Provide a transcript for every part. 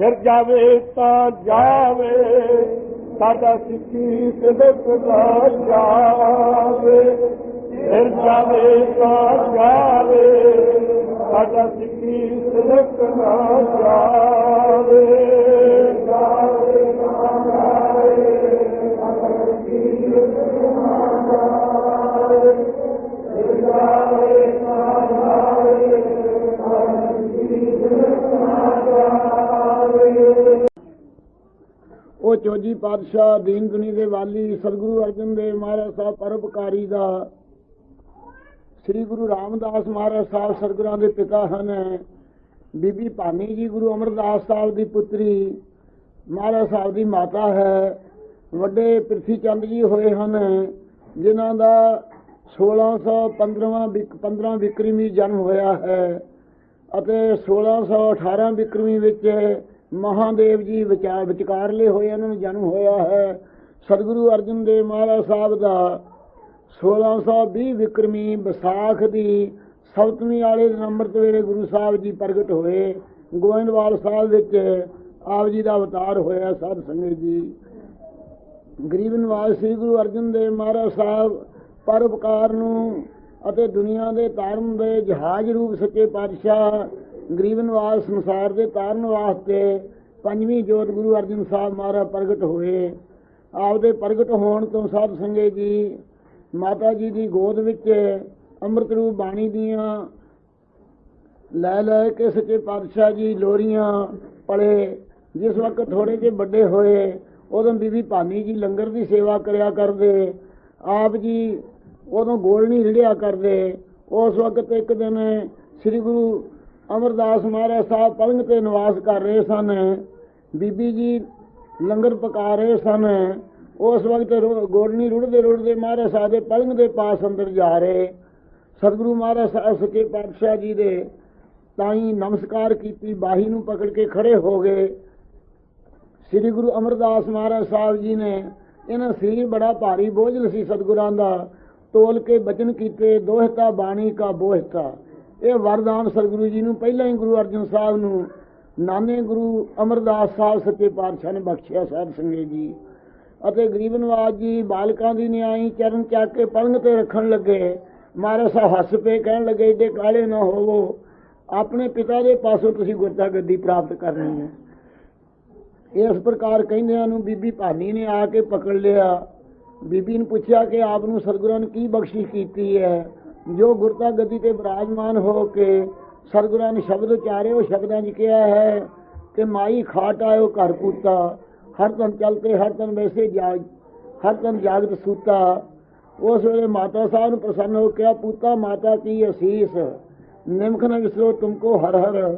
फिर जावे ता जावे साडा सिक्खी सिदक दा जावे, फिर जावे ता जावे साडा सिक्खी सिदक दा जावे, जावे ता जावे साडा सिक्खी सिदक दा जावे, फिर जावे ता जावे साडा सिक्खी सिदक दा जावे। ਉਹ ਚੌਜੀ ਪਾਤਸ਼ਾਹ ਦੀਨ ਦੁਨੀ ਦੇ ਵਾਲੀ ਸਤਿਗੁਰੂ ਅਰਜਨ ਦੇਵ ਮਹਾਰਾਜ ਸਾਹਿਬ ਪਰਉਪਕਾਰੀ ਦਾ ਸ੍ਰੀ ਗੁਰੂ ਰਾਮਦਾਸ ਮਹਾਰਾਜ ਸਾਹਿਬ ਸਤਿਗੁਰਾਂ ਦੇ ਪਿਤਾ ਹਨ। ਬੀਬੀ ਭਾਨੀ ਜੀ ਗੁਰੂ ਅਮਰਦਾਸ ਸਾਹਿਬ ਦੀ ਪੁੱਤਰੀ ਮਹਾਰਾਜ ਸਾਹਿਬ ਦੀ ਮਾਤਾ ਹੈ। ਵੱਡੇ ਪ੍ਰਿਥੀ ਚੰਦ ਜੀ ਹੋਏ ਹਨ ਜਿਨ੍ਹਾਂ ਦਾ 1615 ਵਿਕਰਮੀ ਜਨਮ ਹੋਇਆ ਹੈ ਅਤੇ 1618 ਵਿਕਰਮੀ ਵਿੱਚ ਮਹਾਦੇਵ ਜੀ ਵਿਚਕਾਰਲੇ ਹੋਏ ਉਹਨਾਂ ਨੂੰ ਜਨਮ ਹੋਇਆ ਹੈ। ਸਤਿਗੁਰੂ ਅਰਜਨ ਦੇਵ ਮਹਾਰਾਜ ਸਾਹਿਬ ਦਾ 1620 ਵਿਕਰਮੀ ਵਿਸਾਖ ਦੀ ਸਪਤਮੀ ਵਾਲੇ ਦਿਨ ਅੰਮ੍ਰਿਤ ਵੇਲੇ ਗੁਰੂ ਸਾਹਿਬ ਜੀ ਪ੍ਰਗਟ ਹੋਏ। ਗੋਇੰਦਵਾਲ ਸਾਹਿਬ ਵਿੱਚ ਆਪ ਜੀ ਦਾ ਅਵਤਾਰ ਹੋਇਆ। ਸਾਧ ਸੰਗਤ ਜੀ, ਗਰੀਬ ਨਿਵਾਜ ਸ੍ਰੀ ਗੁਰੂ ਅਰਜਨ ਦੇਵ ਮਹਾਰਾਜ ਸਾਹਿਬ ਪਰਉਪਕਾਰ ਨੂੰ ਅਤੇ ਦੁਨੀਆ ਦੇ ਤਾਰਨ ਦੇ ਜਹਾਜ਼ ਰੂਪ ਸੱਚੇ ਪਾਤਸ਼ਾਹ ਗਰੀਬ ਨਿਵਾਜ ਸੰਸਾਰ ਦੇ ਤਾਰਨ ਵਾਸਤੇ ਪੰਜਵੀਂ ਜੋਤ ਗੁਰੂ ਅਰਜਨ ਸਾਹਿਬ ਮਹਾਰਾਜ ਪ੍ਰਗਟ ਹੋਏ। ਆਪਦੇ ਪ੍ਰਗਟ ਹੋਣ ਤੋਂ ਸਾਧ ਸੰਗਤ ਜੀ ਮਾਤਾ ਜੀ ਦੀ ਗੋਦ ਵਿੱਚ ਅੰਮ੍ਰਿਤ ਰੂਪ ਬਾਣੀ ਦੀਆਂ ਲੈ ਕੇ ਸੱਚੇ ਪਾਤਸ਼ਾਹ ਜੀ ਲੋਰੀਆਂ ਪੜੇ। ਜਿਸ ਵਕਤ ਥੋੜੇ ਜਿਹੇ ਵੱਡੇ ਹੋਏ ਉਦੋਂ ਬੀਬੀ ਭਾਨੀ ਜੀ ਲੰਗਰ ਦੀ ਸੇਵਾ ਕਰਿਆ ਕਰਦੇ। ਆਪ ਜੀ ਉਦੋਂ ਗੋਲ ਨਹੀਂ ਰਿੜਿਆ ਕਰਦੇ। ਉਸ ਵਕਤ ਇੱਕ ਦਿਨ ਸ੍ਰੀ ਗੁਰੂ ਅਮਰਦਾਸ ਮਹਾਰਾਜ ਸਾਹਿਬ ਪਲੰਘ ਤੇ ਨਿਵਾਸ ਕਰ ਰਹੇ ਸਨ। ਬੀਬੀ ਜੀ ਲੰਗਰ ਪਕਾ ਰਹੇ ਸਨ। ਉਸ ਵਕਤ ਗੋਲਣੀ ਰੁੜਦੇ ਮਹਾਰਾਜ ਸਾਹਿਬ ਦੇ ਪਲੰਘ ਦੇ ਪਾਸ ਅੰਦਰ ਜਾ ਰਹੇ। ਸਤਿਗੁਰੂ ਮਹਾਰਾਜ ਸਾਹਿਬ ਸੱਚੇ ਪਾਤਸ਼ਾਹ ਜੀ ਦੇ ਤਾਈ ਨਮਸਕਾਰ ਕੀਤੀ, ਬਾਹੀ ਨੂੰ ਪਕੜ ਕੇ ਖੜੇ ਹੋ ਗਏ। ਸ੍ਰੀ ਗੁਰੂ ਅਮਰਦਾਸ ਮਹਾਰਾਜ ਸਾਹਿਬ ਜੀ ਨੇ ਇਹਨਾਂ ਸਰੀਰ ਬੜਾ ਭਾਰੀ ਬੋਝਲ ਸੀ ਸਤਿਗੁਰਾਂ ਦਾ, ਤੋਲ ਕੇ ਬਚਨ ਕੀਤੇ, ਦੋਹਤਾ ਬਾਣੀ ਕਾ ਬੋਹਤਾ। ਇਹ ਵਰਦਾਨ ਸਤਿਗੁਰੂ ਜੀ ਨੂੰ ਪਹਿਲਾਂ ਹੀ ਗੁਰੂ ਅਰਜਨ ਸਾਹਿਬ ਨੂੰ ਨਾਨੇ ਗੁਰੂ ਅਮਰਦਾਸ ਸਾਹਿਬ ਸੱਚੇ ਪਾਤਸ਼ਾਹ ਨੇ ਬਖਸ਼ਿਆ। ਸਾਧ ਸੰਗਤ ਜੀ ਅਤੇ ਗਰੀਬ ਨਵਾਜ ਜੀ ਬਾਲਕਾਂ ਦੀ ਨਿਆਈ ਚਰਨ ਚੱਕ ਕੇ ਪਲੰਘ ਤੇ ਰੱਖਣ ਲੱਗੇ। ਮਹਾਰਾਜ ਸਾਹਿਬ ਹੱਸ ਪਏ, ਕਹਿਣ ਲੱਗੇ ਏਡੇ ਕਾਲੇ ਨਾ ਹੋਵੋ, ਆਪਣੇ ਪਿਤਾ ਦੇ ਪਾਸੋਂ ਤੁਸੀਂ ਗੁਰਤਾ ਗੱਦੀ ਪ੍ਰਾਪਤ ਕਰਨੀ ਹੈ। ਇਸ ਪ੍ਰਕਾਰ ਕਹਿੰਦਿਆਂ ਨੂੰ ਬੀਬੀ ਭਾਨੀ ਨੇ ਆ ਕੇ ਪਕੜ ਲਿਆ। ਬੀਬੀ ਨੇ ਪੁੱਛਿਆ ਕਿ ਆਪ ਨੂੰ ਸਤਿਗੁਰਾਂ ਨੇ ਕੀ ਬਖਸ਼ਿਸ਼ ਕੀਤੀ ਹੈ ਜੋ ਗੁਰਤਾ ਗੱਦੀ ਤੇ ਬਿਰਾਜਮਾਨ ਹੋ ਕੇ ਸਤਿਗੁਰਾਂ ਨੇ ਸ਼ਬਦ ਉਚਾਰੇ। ਉਹ ਸ਼ਬਦਾਂ 'ਚ ਕਿਹਾ ਹੈ ਕਿ ਮਾਈ ਖਾਟ ਆਇਓ ਘਰ ਪੂਤਾ, ਹਰ ਤਨ ਚਲਤੇ ਹਰ ਤਨ ਵੈਸੇ ਹਰ ਤਨ ਜਾਗਤ ਸੂਤਾ। ਉਸ ਵੇਲੇ ਮਾਤਾ ਸਾਹਿਬ ਨੂੰ ਪ੍ਰਸੰਨ ਹੋ ਕਿਹਾ, ਪੂਤਾ ਮਾਤਾ ਕੀ ਅਸੀਸ, ਨਿਮਖ ਨ ਵਿਸਰੋ ਤੁਮਕੋ ਹਰ ਹਰ,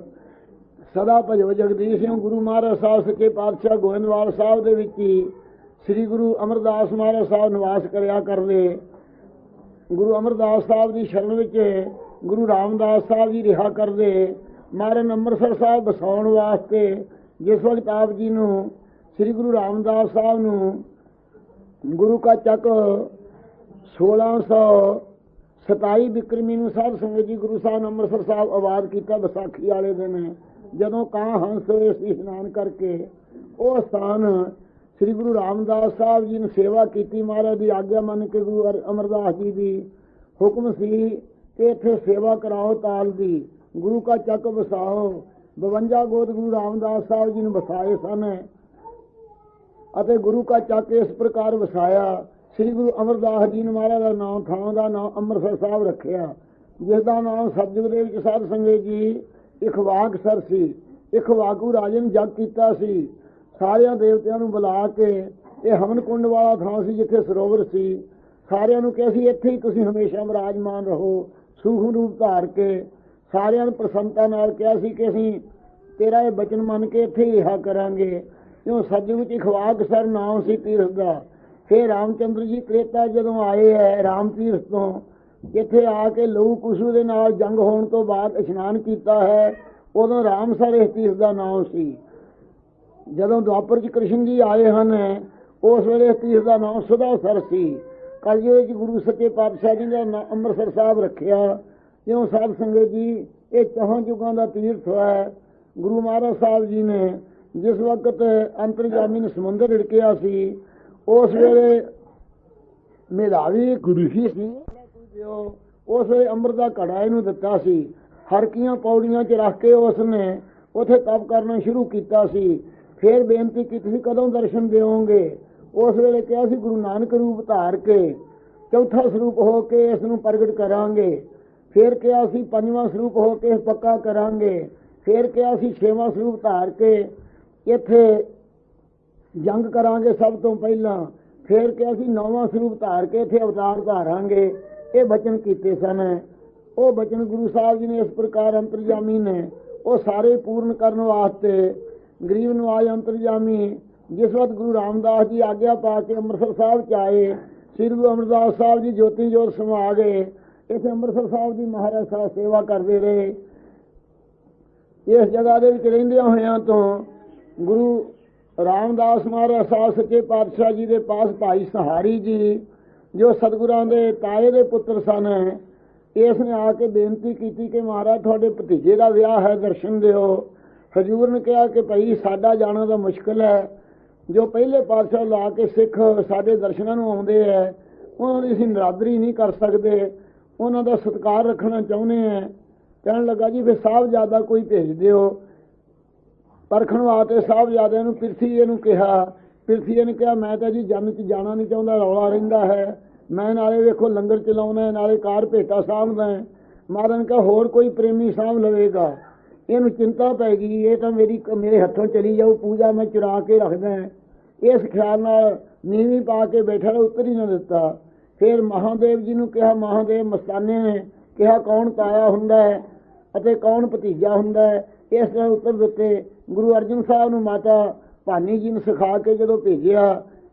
ਸਦਾ ਭਜੋ ਜਗਦੀਸ਼। ਗੁਰੂ ਮਹਾਰਾਜ ਸਾਹਿਬ ਸੱਚੇ ਪਾਤਸ਼ਾਹ ਗੋਇੰਦਵਾਲ ਸਾਹਿਬ ਦੇ ਵਿੱਚ ਹੀ ਸ੍ਰੀ ਗੁਰੂ ਅਮਰਦਾਸ ਮਹਾਰਾਜ ਸਾਹਿਬ ਨਿਵਾਸ ਕਰਿਆ ਕਰਦੇ। ਗੁਰੂ ਅਮਰਦਾਸ ਸਾਹਿਬ ਦੀ ਸ਼ਰਨ ਵਿੱਚ ਗੁਰੂ ਰਾਮਦਾਸ ਸਾਹਿਬ ਜੀ ਰਿਹਾ ਕਰਦੇ। ਮਹਾਰਾਜ ਅੰਮ੍ਰਿਤਸਰ ਸਾਹਿਬ ਵਸਾਉਣ ਵਾਸਤੇ ਜਿਸ ਵਕਤ ਆਪ ਜੀ ਨੂੰ ਸ੍ਰੀ ਗੁਰੂ ਰਾਮਦਾਸ ਸਾਹਿਬ ਨੂੰ ਗੁਰੂ ਕਾ ਚੱਕ 1627 ਬਿਕਰਮੀ ਨੂੰ ਸਾਧ ਸੰਗਤ ਜੀ ਗੁਰੂ ਸਾਹਿਬ ਅੰਮ੍ਰਿਤਸਰ ਸਾਹਿਬ ਆਬਾਦ ਕੀਤਾ। ਵਿਸਾਖੀ ਵਾਲੇ ਦਿਨ ਜਦੋਂ ਕਾਂ ਹੰਸ ਹੋਏ ਸੀ ਇਸ਼ਨਾਨ ਕਰਕੇ, ਉਹ ਸਥਾਨ ਸ੍ਰੀ ਗੁਰੂ ਰਾਮਦਾਸ ਸਾਹਿਬ ਜੀ ਨੇ ਸੇਵਾ ਕੀਤੀ। ਮਹਾਰਾਜ ਦੀ ਆਗਿਆ ਮੰਨ ਕੇ ਗੁਰੂ ਅਮਰਦਾਸ ਜੀ ਦੀ ਹੁਕਮ ਸੀ ਕਿ ਇੱਥੇ ਸੇਵਾ ਕਰਾਓ ਤਾਲ ਦੀ, ਗੁਰੂ ਕਾ ਚੱਕ ਵਸਾਓ। 52 ਗੋਤ ਗੁਰੂ ਰਾਮਦਾਸ ਸਾਹਿਬ ਜੀ ਨੇ ਵਸਾਏ ਸਨ ਅਤੇ ਗੁਰੂ ਕਾ ਚੱਕ ਇਸ ਪ੍ਰਕਾਰ ਵਸਾਇਆ। ਸ੍ਰੀ ਗੁਰੂ ਅਮਰਦਾਸ ਜੀ ਨੇ ਮਹਾਰਾਜ ਦਾ ਨਾਮ, ਥਾਂ ਦਾ ਨਾਮ ਅੰਮ੍ਰਿਤਸਰ ਸਾਹਿਬ ਰੱਖਿਆ, ਜਿਸ ਦਾ ਨਾਮ ਸਤਿਯੁਗ ਦੇ ਵਿੱਚ ਸਾਧ ਸੰਗਤ ਜੀ ਇਖਵਾਕ ਸਰ ਸੀ। ਇਖਵਾਕੂ ਰਾਜੇ ਨੇ ਜਗ ਕੀਤਾ ਸੀ। ਸਾਰਿਆਂ ਦੇਵਤਿਆਂ ਨੂੰ ਬੁਲਾ ਕੇ, ਇਹ ਹਵਨ ਕੁੰਡ ਵਾਲਾ ਥਾਂ ਸੀ ਜਿੱਥੇ ਸਰੋਵਰ ਸੀ, ਸਾਰਿਆਂ ਨੂੰ ਕਿਹਾ ਸੀ ਇੱਥੇ ਹੀ ਤੁਸੀਂ ਹਮੇਸ਼ਾ ਵਿਰਾਜਮਾਨ ਰਹੋ। ਸੂਖਮ ਰੂਪ ਧਾਰ ਕੇ ਸਾਰਿਆਂ ਨੂੰ ਪ੍ਰਸੰਨਤਾ ਨਾਲ ਕਿਹਾ ਸੀ ਕਿ ਅਸੀਂ ਤੇਰਾ ਇਹ ਬਚਨ ਮੰਨ ਕੇ ਇੱਥੇ ਹੀ ਰਿਹਾ ਕਰਾਂਗੇ। ਕਿਉਂ ਸਤਿਯੁਗ ਵਿੱਚ ਇਖਵਾਕ ਸਰ ਨਾਮ ਸੀ ਤੀਰਥ ਦਾ। ਫਿਰ ਰਾਮਚੰਦਰ ਜੀ ਤ੍ਰੇਤਾ ਜਦੋਂ ਆਏ ਹੈ ਰਾਮ ਤੀਰਥ ਤੋਂ, ਇੱਥੇ ਆ ਕੇ ਲਹੂ ਕੁਸ਼ੂ ਦੇ ਨਾਲ ਜੰਗ ਹੋਣ ਤੋਂ ਬਾਅਦ ਇਸ਼ਨਾਨ ਕੀਤਾ ਹੈ। ਉਦੋਂ ਰਾਮਸਰ ਇਸ ਤੀਰਥ ਦਾ ਨਾਮ ਸੀ। ਜਦੋਂ ਦੁਆਪਰ 'ਚ ਕ੍ਰਿਸ਼ਨ ਜੀ ਆਏ ਹਨ ਉਸ ਵੇਲੇ ਇਸ ਤੀਰਥ ਦਾ ਨਾਮ ਸੁਧਾਸਰ ਸੀ। ਕਲਯੁਗ ਵਿੱਚ ਗੁਰੂ ਸੱਚੇ ਪਾਤਸ਼ਾਹ ਜੀ ਦਾ ਨਾਮ ਅੰਮ੍ਰਿਤਸਰ ਸਾਹਿਬ ਰੱਖਿਆ। ਕਿਉਂ ਸਾਧ ਸੰਗਤ ਜੀ ਇਹ ਚੌਹਾਂ ਯੁੱਗਾਂ ਦਾ ਤੀਰਥ ਹੈ। ਗੁਰੂ ਮਹਾਰਾਜ ਸਾਹਿਬ ਜੀ ਨੇ जिस वक्त अंतरजामी ने समुद्र रिड़किया सी उस वेले मेधावी गुरु ही सी उस वे अमृत का घड़ा इनू दिता सी हरकियां पौड़ियां च रख के उसने उथे तप करना शुरू किया सी। फिर बेनती की थी कदों दर्शन देवोगे। उस वेले कहा सी गुरु नानक रूप धार के चौथा स्वरूप हो के इसनू प्रगट करांगे। फिर कहा सी पंजवां स्वरूप हो के पक्का करांगे। फिर कहा सी छेवां स्वरूप धार के इत्थे जंग करांगे सब तो पहला। फिर कहा सी नौवां स्वरूप धार के इत्थे अवतार धारांगे। ये बचन कीते सन। वो बचन गुरु साहब जी ने इस प्रकार अंतरजामी ने वो सारे पूर्ण करने वास्ते गरीब नवाज अंतरजामी जिस वक्त गुरु रामदास जी आज्ञा पा के अमृतसर साहब च आए, श्री गुरु अमरदास साहब जी ज्योति जोत समा गए। इस अमृतसर साहब की महाराज साहब सेवा करते रहे। इस जगह के रहिंदियां होया तो गुरु रामदास महाराज साहब सच्चे पातशाह जी के पास भाई सहारी जी जो सतगुरां दे ताए दे पुत्र सन, इसने आके बेनती की कि महाराज थोड़े भतीजे का विआह है, दर्शन दिओ। हजूर ने कहा कि भाई साडा जाना तो मुश्किल है, जो पहले पातशाह ला के सिख साडे दर्शनां नूं आउंदे है उन्हां दी असीं नरादरी नहीं कर सकते, उन्हां दा सत्कार रखना चाहुंदे हैं। कहण लगा जी फिर साहबजादा कोई भेज दिओ। परखण वास्ते साहबजादे नूं पिरथीए नूं कहा। पिरथीए ने कहा मैं तो जी जन च जाना नहीं चाहुंदा, रौला रहिंदा है, मैं नाले वेखो लंगर चलाउणा नाले कार भेटा साਂਭਦਾ। महाराज ने कहा होर कोई प्रेमी साਂਭ लवेगा। इनू चिंता पै गई, ये तो मेरे हथों चली जाऊ, पूजा मैं चुरा के रखदा। इस ख्याल नाल नीवी पा के बैठा उत्तर ही ना दिता। फिर महादेव जी ने कहा, महादेव मस्ताने ने कहा कौन ताया हुंदा है अते कौन भतीजा हुंदा है। इस तरह उत्तर दिते। गुरु अर्जन साहब नूं माता भानी जी ने सिखा के जो भेजिया,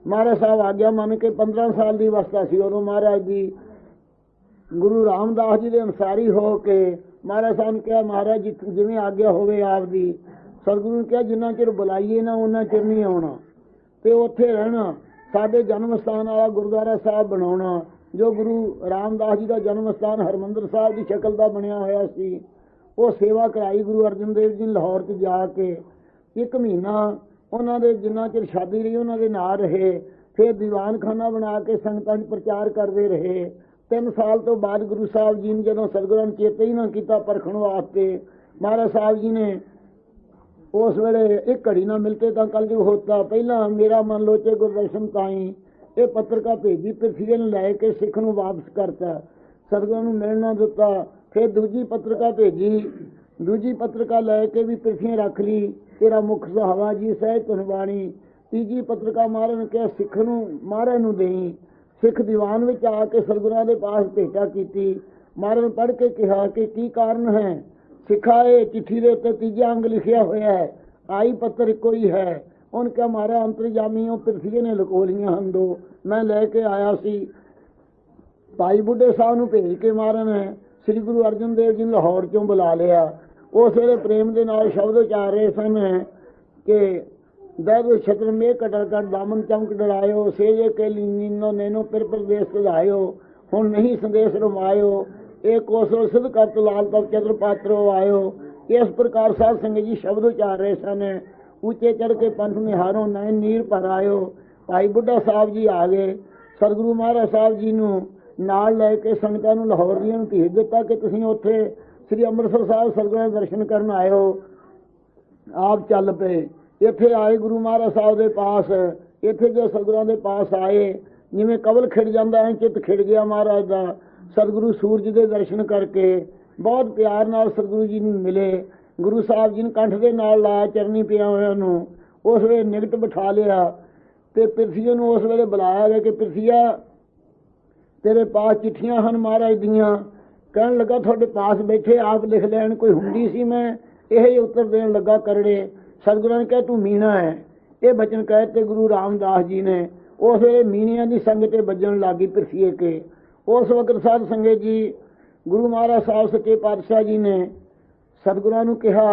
महाराज साहब आग्या मन के 15 साल की अवस्था सी उदों महाराज जी गुरु रामदास जी के अनुसारी हो के महाराज साहब ने कहा महाराज जी जिवें आग्या होवे आप दी। सतगुरु ने कहा जिन्ना चिर बुलाइए ना उन्ना चिर नहीं आउणा ते उत्थे रहना। साडे जन्म स्थान वाला गुरुद्वारा साहब बनाउणा जो गुरु रामदास जी का जन्म स्थान हरमंदर साहब की शक्ल का बनया होया सी। वो सेवा कराई गुरु अर्जन देव जी ने लाहौर च जाके। 1 महीना उन्होंने जिन्ना चिर शादी रही उन्होंने नाल रहे। फिर दीवान खाना बना के संगतां च प्रचार करते रहे। 3 साल तो बाद गुरु साहब जी ने जदों सतगुरां ने चेता ही ना किया परखण वास्ते, महाराज साहब जी ने उस वेले एक घड़ी ना मिलते तो कल जो होता। पहला मेरा मन लोचे गुरदर्शन ताई ये पत्रिका भेजी, पिरथीए ने लैके सिख नूं वापस करता, सतगुरां नूं मिलना दिता। फिर दूजी पत्रिका भेजी, दूजी पत्रिका लैके भी पिरथीए रख ली, तेरा मुख सुहावा जी सहज धुनबाणी। तीजी पत्रिका महाराज ने कहा सिख नूं महाराज नूं देई। सिख दीवान विच आके सतगुरां दे पास भेटा की। महाराज ने पढ़ के कहा कि की कारण है। सिखा ये चिट्ठी के उत्ते तीजा अंग लिखिया होया है, आई पत्र इको ही है। उनका महाराज अंतरजामी पिरथीए ने लुको लिया हैं 2, मैं लैके आया सी। भाई बुढ़े साहब नूं भेज के महाराज ने श्री गुरु अर्जन देव जी ने लाहौर चों बुला लिया। उस वेले प्रेम के नाल शब्द उचार रहे सन कि दैव छत्र में कटरकट दामन चमक डरायो, सेजे के लीनो नैनो पिर प्रदेश लायो, हुण नहीं संदेश रमायो, एक कोसो सिद्ध करत लाल तब चंद्र पात्रो आयो। इस प्रकार साध संगत जी शब्द उचार रहे सन। ऊंचे चढ़ के पंथ निहारो नैन नीर पर आयो। भाई बुढ़ा साहब जी आ गए। सतगुरु महाराज साहब जी नूं नाल लैके संगतां नूं लाहौर ਦੀਆਂ ਨੂੰ भेज दिता कि तुसीं उत्थे श्री अमृतसर साहब सतगुरां दे दर्शन करन आयो। आप चल पे इत्थे आए गुरु महाराज साहब के पास। इत्थे जो सतगुरां दे पास आए जिवें कवल खिड़ जांदा है चित खिड़ गया महाराज दा। सतगुरु सूरज के दर्शन करके बहुत प्यार नाल सतगुरु जी नूं मिले। गुरु साहब जी ने कंठ के नाल लाया चरनी पिया होया नूं। उस वेले निकट बिठा लिया ते पिरथीए नूं उस वेले बुलाया गया कि पिरथीआ तेरे पास चिट्ठियां हैं महाराज दियां। कहन लगा थोड़े पास बैठे आप लिख लैन, कोई हुंदी सी मैं यही उत्तर देन लगा करड़े। सतगुरां ने कहा तू मीना है। ये बचन कहते गुरु रामदास जी ने। उस वेले मीनिया की संगत बजन लगी पिरथीए के। उस वक्त साध संगत जी गुरु महाराज साहब सच्चे पातशाह जी ने सतगुरां नूं कहा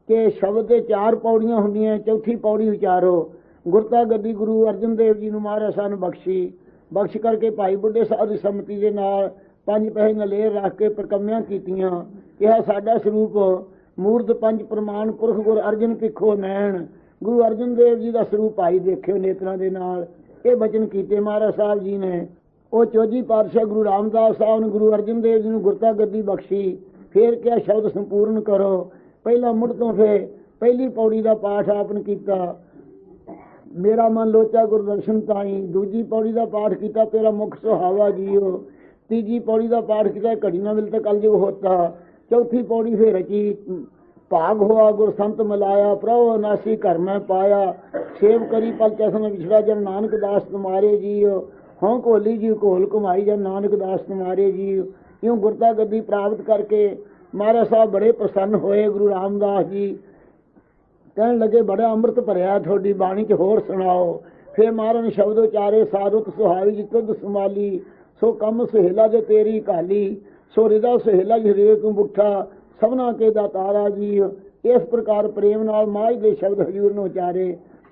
कि शब्द के 4 पौड़ियां हुंदियां, चौथी पौड़ी उचारो। गुरता गद्दी गुरु अर्जन देव जी नूं महाराज साहब ने बख्श करके भाई बुढ़े साहब की सम्मति के नाल 5 पैसे नलेर रख के प्रकम्यां कीतियां। कहा साडा स्वरूप मूर्त 5 प्रमाण पुरख गुर अर्जन भिखो नैन गुरु अर्जन देव जी का स्वरूप आई देखियो नेत्रा के नाल। ये बचन किए महाराज साहब जी ने। वो चौथी पातशाह गुरु रामदास साहब ने गुरु अर्जन देव जी ने गुरता गद्दी बख्शी। फिर क्या शब्द संपूर्ण करो। पहला मुड़ तो फिर पहली पौड़ी का पाठ आपने किया, मेरा मन लोचा गुरदर्शन ताई। दूजी पौड़ी का पाठ किया, तेरा मुख सुहावा जियो। तीजी पौड़ी का पाठ किया, घड़ी ना मिलता कल जो होता। चौथी पौड़ी फिर रची, भाग हुआ गुर संत मिलाया, प्रभु नासी घर में पाया। सेव करी पल चसन विछड़ा, जब नानक दास तुम्हारे जियो। हों कोहली जी कोहल कुमाई, जब नानक दास तुम्हारे जियो। यूं गुरता गद्दी प्राप्त करके महाराज साहब बड़े प्रसन्न होए। गुरु रामदास जी कहन लगे, बड़ा अमृत भरिया थोड़ी बाणी च, होर सुनाओ। फिर महाराज ने शब्द उचारे, सारुत सुहावी जी तुध संभाली। सो कम सुहेला जो तेरी काली, सो हृदय सुहेला जी हृदय तू बुठा। सबना के दातारा जी। इस प्रकार प्रेम नाल माज दे शब्द हजूर ने उचारे।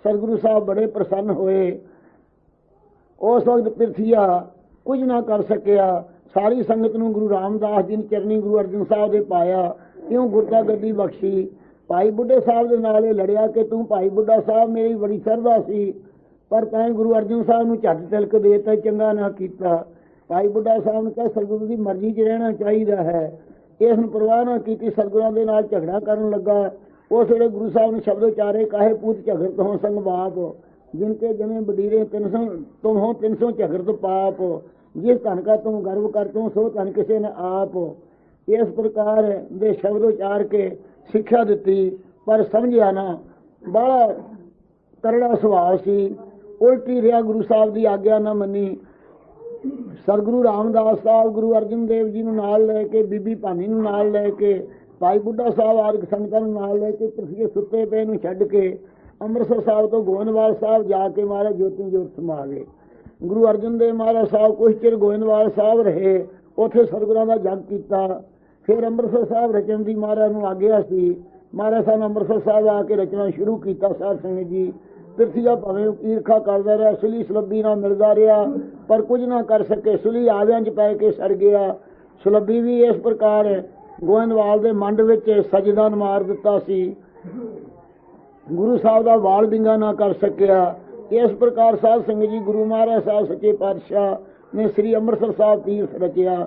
सतगुरु साहब बड़े प्रसन्न होए। उस वक्त पिरथिया कुछ ना कर सकिया। सारी संगत नूं गुरु रामदास जी ने चरनी गुरु अर्जन साहब दे पाया। इउं गुरता गद्दी बख्शी। भाई बुढ़े साहब के नाल लड़िया कि तू भाई बुढ़ा साहब मेरी बड़ी श्रद्धा सी, पर तैं गुरु अर्जन साहब नूं झट तिलक देता, चंगा ना कीता। भाई बुढ़ा साहब ने कहा, सतगुरु की मर्जी च रहना चाहिए है। इस परवाह ना की, सतगुरां दे नाल झगड़ा करन लगा। उस वेले गुरु साहब ने शब्द उचारे, काहे पूत झगड़त हो संग बाप। जिनके जमे बडीरे 300 तुम हो 300 झगड़त पाप। जिस धन का तुम गर्व करते हो, सो धन किसी ने आप। इस प्रकार दे शब्द उचार के सिक्ख्या दी, पर समझिया ना। बड़ा करड़ा सुभाव सी, उल्टी रहा। गुरु साहब की आग्ञा ना मनी। सतगुरु रामदास साहब गुरु अर्जन देव जी नाल लैके, बीबी भानी नाल लैके, भाई बुढ़ा साहब आदि संगतां नाल लैके, पृथ्वी सुते पे नूं छड्ड के अमृतसर साहब तो गोविंदवाल साहब जाके महाराज ज्योति जोत समा गए। गुरु अर्जन देव महाराज साहब कुछ चिर गोविंदवाल साहब रहे, उत्थे सतगुरां दा जग कीता। फिर अमृतसर साहब रचन की महाराज नूं आग्या सी। महाराज साहब ने अमृतसर साहब आके रचना शुरू किया। साध संगत जी पिरथिया भावें ईरखा करता रहा, सुली सुलभी ना मिलता रहा, पर कुछ ना कर सके। सुली आव्यां च पै के सड़ गया। सुलभी भी इस प्रकार गोविंदवाल के मंड विच सजदा मार दिता सी। गुरु साहब का वाल विंगा ना कर सकिया। इस प्रकार साध संगत जी गुरु महाराज साहब सच्चे पातशाह ने श्री अमृतसर साहब तीर्थ रचिया।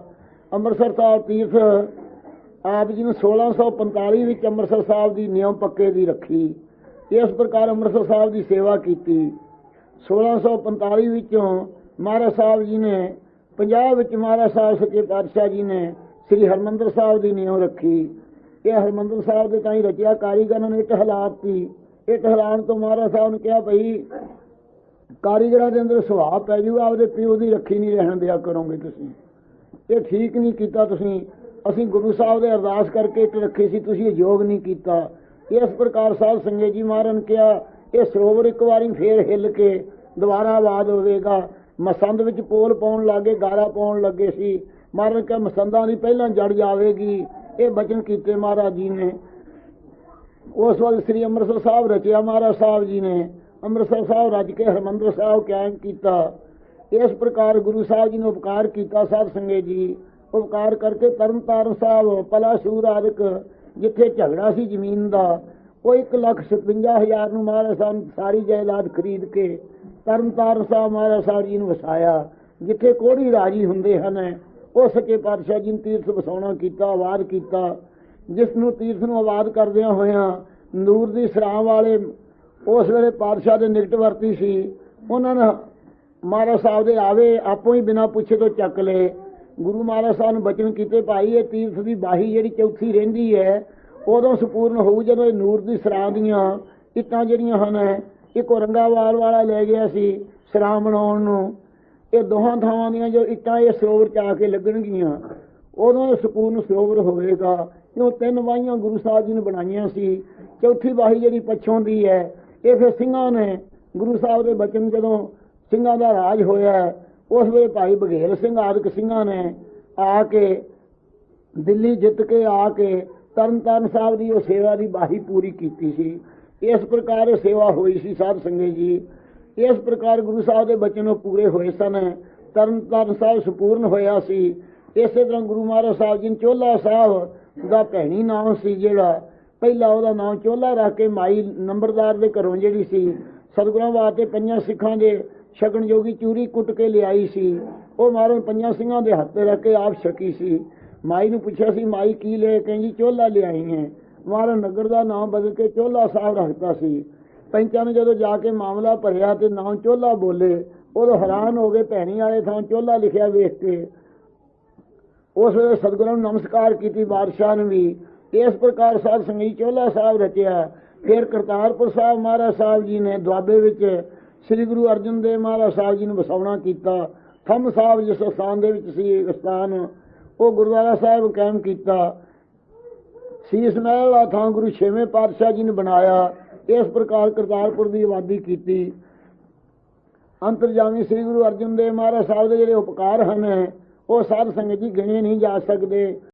अमृतसर साहब तीर्थ आप जी ने 1645 विच अमृतसर साहब की नियम पक्के की रखी। इस प्रकार अमृतसर साहब की सेवा की। 1645 विचों महाराज साहब जी ने 50 विच महाराज साहब सच्चे पातशाह जी ने श्री हरमंदर साहब की नियम रखी। ये हरमंदर साहब के ताई रचिया। कारीगर ने इट हलात थी। इट हलान तो महाराज साहब ने कहा, भाई कारीगर के अंदर सुभाव पै जूगा, आपके प्यो की रखी नहीं रहन दिया करोगे तुसीं, ये ठीक नहीं किया तुसीं। असीं गुरु साहब ने अरदास करके इट रखी सी, तुसीं योग नहीं किया। इस प्रकार साध संगत जी महाराज ने कहा, यह सरोवर एक बारी फिर हिल के दोबारा आबाद होवेगा। मसंद विच पोल पाउण लगे, गारा पाउण लगे सी। महाराज ने कहा, मसंदा की पहला जड़ जाएगी। ये बचन किए महाराज जी ने। उस वक्त श्री अमृतसर साहब रचिया महाराज साहब जी ने। अमृतसर साहब रच के हरमंदर साहब कायम किया। इस प्रकार गुरु साहब जी ने उपकार किया। साध संगत जी उपकार करके तरनताਰਨ साहब पलासूर आदਿਕ जिथे झगड़ा सी जमीन का, वो 1,57,000 महाराज साहब सारी जायदाद खरीद के तरनताਰਨ साहब महाराज साहब जी ने वसाया। जिथे कोड़ी राजी होंगे हैं, वो सच्चे पातशाह जी ने तीर्थ वसाउणा किया, आबाद किया। जिसनों तीर्थ नूं आबाद करदियां होइयां नूर दी सरां वाले उस वेले पातशाह दे निकट वरती सी। उन्होंने महाराज साहब दे आवे आपों ही बिना पुछे तो चक ले। गुरु महाराज साहब ने बचन किए, भाई ये तीर्थ की बाही जी चौथी रही है उदों संपूर्ण होऊ जदों नूर की सरां दियां इट्टां जिहड़ियां हन एक औरंगाबाद वाला लै गया सी सरां बनाउण नूं। ये दोहां थावां दियां जो इट्टां इस सरोवर च आके लगणगीਆਂ उदों संपूर्ण सरोवर होवेगा। क्यों 3 बाहियां गुरु साहब जी ने बनाईयां सी। चौथी बाही जिहड़ी पछों दी है ये फिर ਸਿੰਘਾਂ ने गुरु साहब के बचन जदों ਸਿੰਘਾਂ ਦਾ राज होया उस वे भाई बघेल सिंह आदਿਕ ਸਿੰਘਾਂ ने आके दिल्ली जित के आके तरनताਰਨ साहब की वो सेवा की बाही पूरी की सी। इस प्रकार सेवा हुई सी साध संगत जी। इस प्रकार गुरु साहब के बचन पूरे होए सन। तरनताਰਨ साहब संपूर्ण होया सी। इस तरह गुरु महाराज साहब जी चोला साहब का भैणी नाम सी जिहड़ा ਪਹਿਲਾਂ ਉਹਦਾ ਨਾਮ ਚੋਲਾ ਰੱਖ ਕੇ ਮਾਈ ਨੰਬਰਦਾਰ ਦੇ ਘਰੋਂ ਜਿਹੜੀ ਸੀ ਸਤਿਗੁਰਾਂ ਵਾਸਤੇ ਪੰਜਾਂ ਸਿੱਖਾਂ ਦੇ ਛਕਣ ਜੋਗੀ ਚੂਰੀ ਕੁੱਟ ਕੇ ਲਿਆਈ ਸੀ। ਉਹ ਮਹਾਰਾਜ ਪੰਜਾਂ ਸਿੰਘਾਂ ਦੇ ਹੱਥ 'ਤੇ ਰੱਖ ਕੇ ਆਪ ਛਕੀ ਸੀ। ਮਾਈ ਨੂੰ ਪੁੱਛਿਆ ਸੀ, ਮਾਈ ਕੀ ਲੈ ਕਹਿੰਦੀ ਚੋਲਾ ਲਿਆਈ ਹੈ। ਮਹਾਰਾਜ ਨਗਰ ਦਾ ਨਾਮ ਬਦਲ ਕੇ ਚੋਲਾ ਸਾਹਿਬ ਰੱਖਤਾ ਸੀ। ਪੈਂਚਾਂ ਨੇ ਜਦੋਂ ਜਾ ਕੇ ਮਾਮਲਾ ਭਰਿਆ ਤੇ ਨਾਮ ਚੋਲਾ ਬੋਲੇ, ਉਦੋਂ ਹੈਰਾਨ ਹੋ ਗਏ। ਭੈਣੀ ਵਾਲੇ ਥਾਂ ਚੋਲਾ ਲਿਖਿਆ ਵੇਖ ਕੇ ਉਸ ਵੇਲੇ ਸਤਿਗੁਰਾਂ ਨੂੰ ਨਮਸਕਾਰ ਕੀਤੀ, ਬਾਦਸ਼ਾਹ ਨੇ ਵੀ। ਇਸ ਪ੍ਰਕਾਰ ਸਾਧ ਸੰਗਤ ਚੋਲਾ ਸਾਹਿਬ ਰਚਿਆ। ਫਿਰ ਕਰਤਾਰਪੁਰ ਸਾਹਿਬ ਮਹਾਰਾਜ ਸਾਹਿਬ ਜੀ ਨੇ ਦੁਆਬੇ ਵਿੱਚ ਸ੍ਰੀ ਗੁਰੂ ਅਰਜਨ ਦੇਵ ਮਹਾਰਾਜ ਸਾਹਿਬ ਜੀ ਨੂੰ ਵਸਾਉਣਾ ਕੀਤਾ। ਥੰਮ ਸਾਹਿਬ ਜਿਸ ਸਥਾਨ ਦੇ ਵਿੱਚ ਸੀ ਸਥਾਨ, ਉਹ ਗੁਰਦੁਆਰਾ ਸਾਹਿਬ ਕਾਇਮ ਕੀਤਾ। ਸੀਸ ਮਹਿਲ ਵਾਲਾ ਥਾਂ ਗੁਰੂ 6ਵੇਂ ਪਾਤਸ਼ਾਹ ਜੀ ਨੇ ਬਣਾਇਆ। ਇਸ ਪ੍ਰਕਾਰ ਕਰਤਾਰਪੁਰ ਦੀ ਆਬਾਦੀ ਕੀਤੀ। ਅੰਤਰਜਾਮੀ ਸ੍ਰੀ ਗੁਰੂ ਅਰਜਨ ਦੇਵ ਮਹਾਰਾਜ ਸਾਹਿਬ ਦੇ ਜਿਹੜੇ ਉਪਕਾਰ ਹਨ ਉਹ ਸਾਧ ਸੰਗਤ ਜੀ ਗਿਣੇ ਨਹੀਂ ਜਾ ਸਕਦੇ।